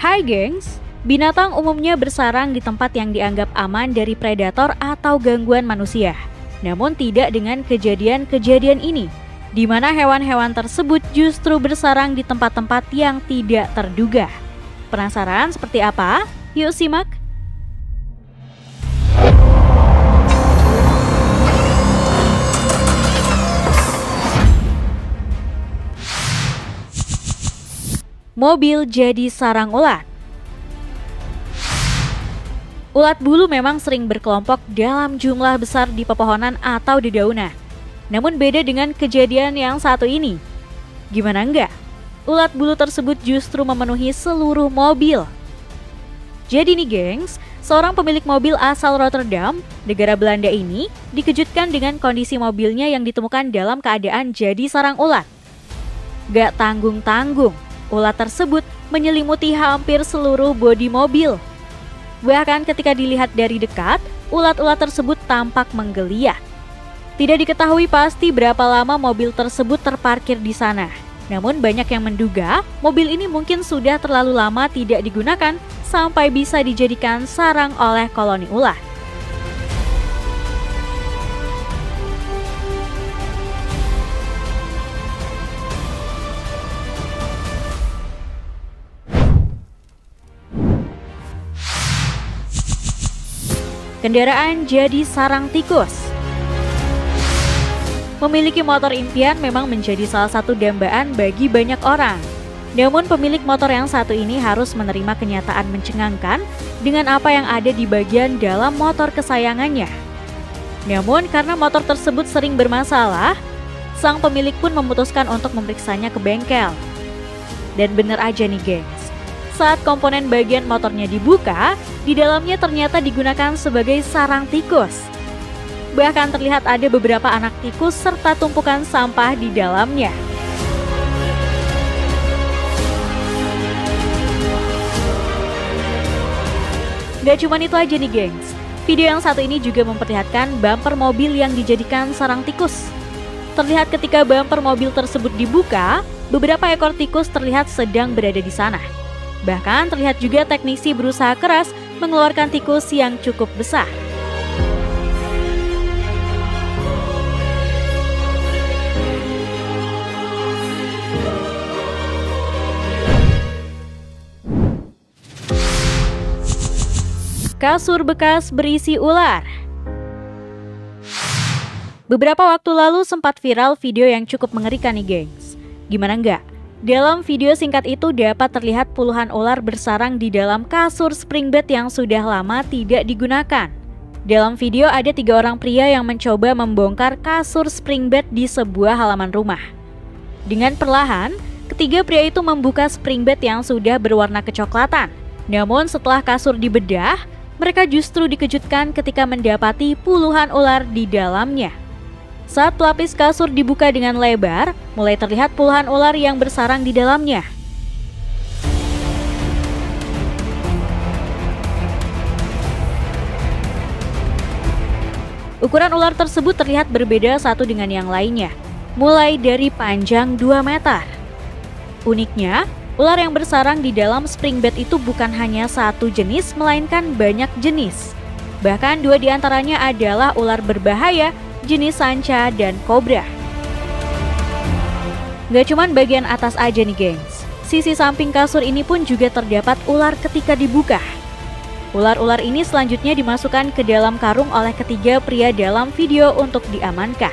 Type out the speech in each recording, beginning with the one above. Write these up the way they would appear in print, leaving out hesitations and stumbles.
Hai gengs, binatang umumnya bersarang di tempat yang dianggap aman dari predator atau gangguan manusia. Namun tidak dengan kejadian-kejadian ini, di mana hewan-hewan tersebut justru bersarang di tempat-tempat yang tidak terduga. Penasaran seperti apa? Yuk simak! Mobil jadi sarang ulat. Ulat bulu memang sering berkelompok dalam jumlah besar di pepohonan atau dedaunan. Namun beda dengan kejadian yang satu ini. Gimana enggak? Ulat bulu tersebut justru memenuhi seluruh mobil. Jadi nih gengs, seorang pemilik mobil asal Rotterdam, negara Belanda ini, dikejutkan dengan kondisi mobilnya yang ditemukan dalam keadaan jadi sarang ulat. Gak tanggung-tanggung, ulat tersebut menyelimuti hampir seluruh bodi mobil. Bahkan ketika dilihat dari dekat, ulat-ulat tersebut tampak menggeliat. Tidak diketahui pasti berapa lama mobil tersebut terparkir di sana. Namun banyak yang menduga mobil ini mungkin sudah terlalu lama tidak digunakan sampai bisa dijadikan sarang oleh koloni ulat. Kendaraan jadi sarang tikus. Memiliki motor impian memang menjadi salah satu dambaan bagi banyak orang. Namun pemilik motor yang satu ini harus menerima kenyataan mencengangkan dengan apa yang ada di bagian dalam motor kesayangannya. Namun karena motor tersebut sering bermasalah, sang pemilik pun memutuskan untuk memeriksanya ke bengkel. Dan bener aja nih gengs, saat komponen bagian motornya dibuka, di dalamnya ternyata digunakan sebagai sarang tikus. Bahkan terlihat ada beberapa anak tikus serta tumpukan sampah di dalamnya. Gak cuma itu aja nih gengs, video yang satu ini juga memperlihatkan bumper mobil yang dijadikan sarang tikus. Terlihat ketika bumper mobil tersebut dibuka, beberapa ekor tikus terlihat sedang berada di sana. Bahkan terlihat juga teknisi berusaha keras mengeluarkan tikus yang cukup besar. Kasur bekas berisi ular. Beberapa waktu lalu sempat viral video yang cukup mengerikan nih gengs. Gimana enggak? Dalam video singkat itu dapat terlihat puluhan ular bersarang di dalam kasur spring bed yang sudah lama tidak digunakan. Dalam video ada 3 orang pria yang mencoba membongkar kasur spring bed di sebuah halaman rumah. Dengan perlahan, ketiga pria itu membuka spring bed yang sudah berwarna kecoklatan. Namun setelah kasur dibedah, mereka justru dikejutkan ketika mendapati puluhan ular di dalamnya. Saat pelapis kasur dibuka dengan lebar, mulai terlihat puluhan ular yang bersarang di dalamnya. Ukuran ular tersebut terlihat berbeda satu dengan yang lainnya, mulai dari panjang 2 meter. Uniknya, ular yang bersarang di dalam spring bed itu bukan hanya satu jenis, melainkan banyak jenis. Bahkan 2 diantaranya adalah ular berbahaya, jenis sanca dan kobra. Gak cuman bagian atas aja nih gengs, sisi samping kasur ini pun juga terdapat ular ketika dibuka. Ular-ular ini selanjutnya dimasukkan ke dalam karung oleh ketiga pria dalam video untuk diamankan.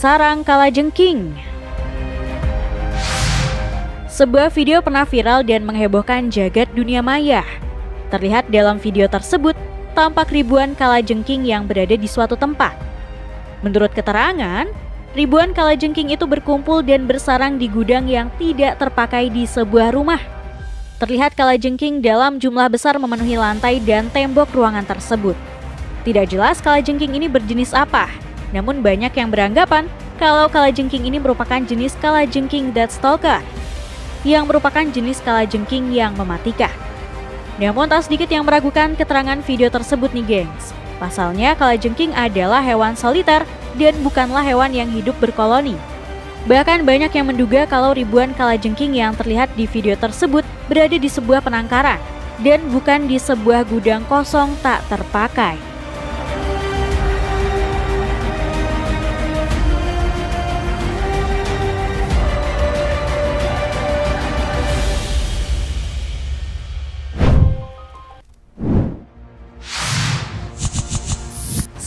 Sarang kalajengking. Sebuah video pernah viral dan menghebohkan jagat dunia maya. Terlihat dalam video tersebut, tampak ribuan kalajengking yang berada di suatu tempat. Menurut keterangan, ribuan kalajengking itu berkumpul dan bersarang di gudang yang tidak terpakai di sebuah rumah. Terlihat kalajengking dalam jumlah besar memenuhi lantai dan tembok ruangan tersebut. Tidak jelas kalajengking ini berjenis apa. Namun banyak yang beranggapan kalau kalajengking ini merupakan jenis kalajengking deathstalker. yang merupakan jenis kalajengking yang mematikan. Namun tak sedikit yang meragukan keterangan video tersebut nih gengs. Pasalnya kalajengking adalah hewan soliter dan bukanlah hewan yang hidup berkoloni. Bahkan banyak yang menduga kalau ribuan kalajengking yang terlihat di video tersebut berada di sebuah penangkaran dan bukan di sebuah gudang kosong tak terpakai.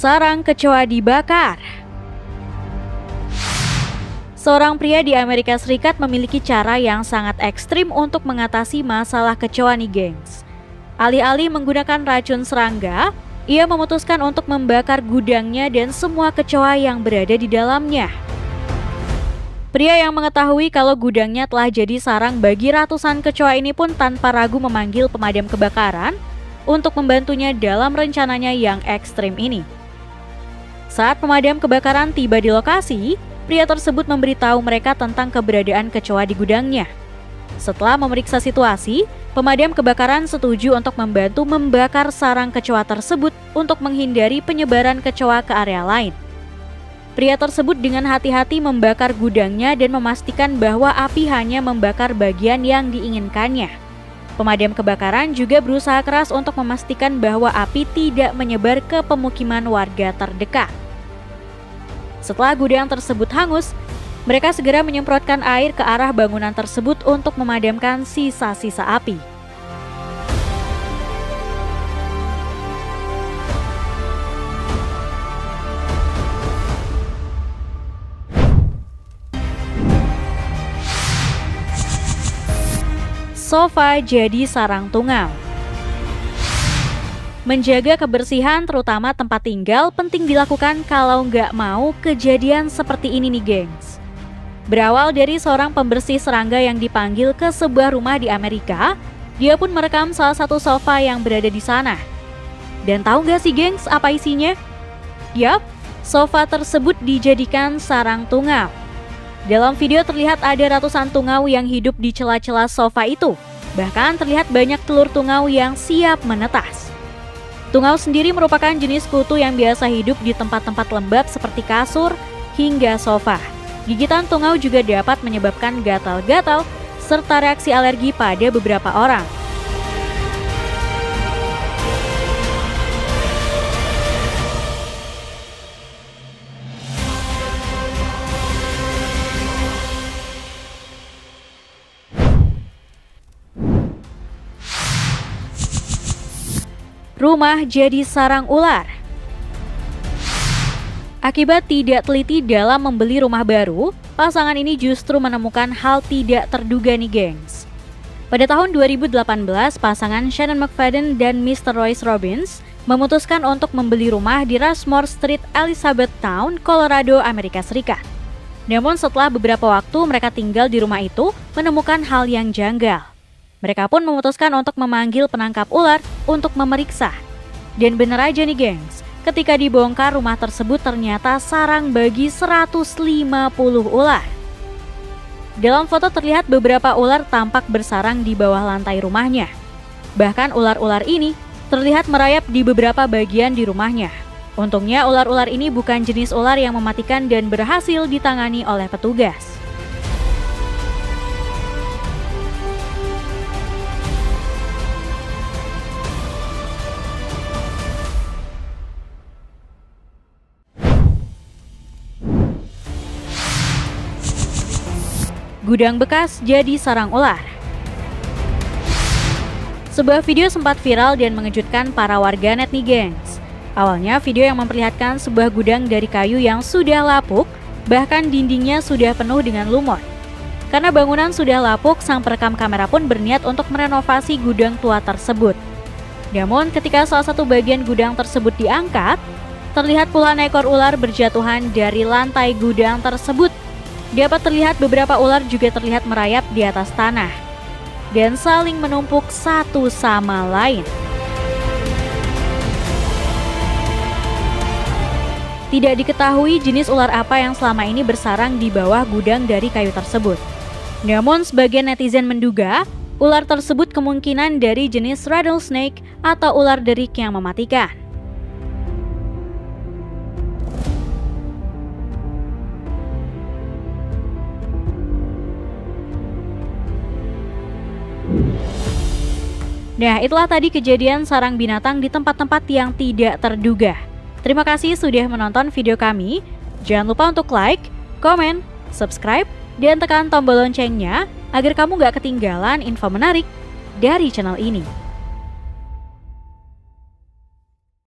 Sarang kecoa dibakar. Seorang pria di Amerika Serikat memiliki cara yang sangat ekstrim untuk mengatasi masalah kecoa nih gengs. Alih-alih menggunakan racun serangga, ia memutuskan untuk membakar gudangnya dan semua kecoa yang berada di dalamnya. Pria yang mengetahui kalau gudangnya telah jadi sarang bagi ratusan kecoa ini pun tanpa ragu memanggil pemadam kebakaran untuk membantunya dalam rencananya yang ekstrim ini. Saat pemadam kebakaran tiba di lokasi, pria tersebut memberitahu mereka tentang keberadaan kecoa di gudangnya. Setelah memeriksa situasi, pemadam kebakaran setuju untuk membantu membakar sarang kecoa tersebut untuk menghindari penyebaran kecoa ke area lain. Pria tersebut dengan hati-hati membakar gudangnya dan memastikan bahwa api hanya membakar bagian yang diinginkannya. Pemadam kebakaran juga berusaha keras untuk memastikan bahwa api tidak menyebar ke pemukiman warga terdekat. Setelah gudang tersebut hangus, mereka segera menyemprotkan air ke arah bangunan tersebut untuk memadamkan sisa-sisa api. Sofa jadi sarang tungau. Menjaga kebersihan terutama tempat tinggal penting dilakukan kalau nggak mau kejadian seperti ini nih gengs. Berawal dari seorang pembersih serangga yang dipanggil ke sebuah rumah di Amerika, dia pun merekam salah satu sofa yang berada di sana. Dan tahu nggak sih gengs apa isinya? Yap, sofa tersebut dijadikan sarang tungau. Dalam video terlihat ada ratusan tungau yang hidup di celah-celah sofa itu. Bahkan terlihat banyak telur tungau yang siap menetas. Tungau sendiri merupakan jenis kutu yang biasa hidup di tempat-tempat lembab seperti kasur hingga sofa. Gigitan tungau juga dapat menyebabkan gatal-gatal serta reaksi alergi pada beberapa orang. Rumah jadi sarang ular. Akibat tidak teliti dalam membeli rumah baru, pasangan ini justru menemukan hal tidak terduga nih gengs. Pada tahun 2018, pasangan Shannon McFadden dan Mr. Royce Robbins memutuskan untuk membeli rumah di Rushmore Street, Elizabethtown, Colorado, Amerika Serikat. Namun setelah beberapa waktu mereka tinggal di rumah itu, menemukan hal yang janggal. Mereka pun memutuskan untuk memanggil penangkap ular untuk memeriksa. Dan bener aja nih gengs, ketika dibongkar rumah tersebut ternyata sarang bagi 150 ular. Dalam foto terlihat beberapa ular tampak bersarang di bawah lantai rumahnya. Bahkan ular-ular ini terlihat merayap di beberapa bagian di rumahnya. Untungnya ular-ular ini bukan jenis ular yang mematikan dan berhasil ditangani oleh petugas. Gudang bekas jadi sarang ular. Sebuah video sempat viral dan mengejutkan para warganet nih gengs. Awalnya video yang memperlihatkan sebuah gudang dari kayu yang sudah lapuk, bahkan dindingnya sudah penuh dengan lumut. Karena bangunan sudah lapuk, sang perekam kamera pun berniat untuk merenovasi gudang tua tersebut. Namun ketika salah satu bagian gudang tersebut diangkat, terlihat puluhan ekor ular berjatuhan dari lantai gudang tersebut. Dapat terlihat beberapa ular juga terlihat merayap di atas tanah dan saling menumpuk satu sama lain. Tidak diketahui jenis ular apa yang selama ini bersarang di bawah gudang dari kayu tersebut. Namun sebagian netizen menduga ular tersebut kemungkinan dari jenis rattlesnake atau ular derik yang mematikan. Nah, itulah tadi kejadian sarang binatang di tempat-tempat yang tidak terduga. Terima kasih sudah menonton video kami. Jangan lupa untuk like, komen, subscribe, dan tekan tombol loncengnya agar kamu gak ketinggalan info menarik dari channel ini.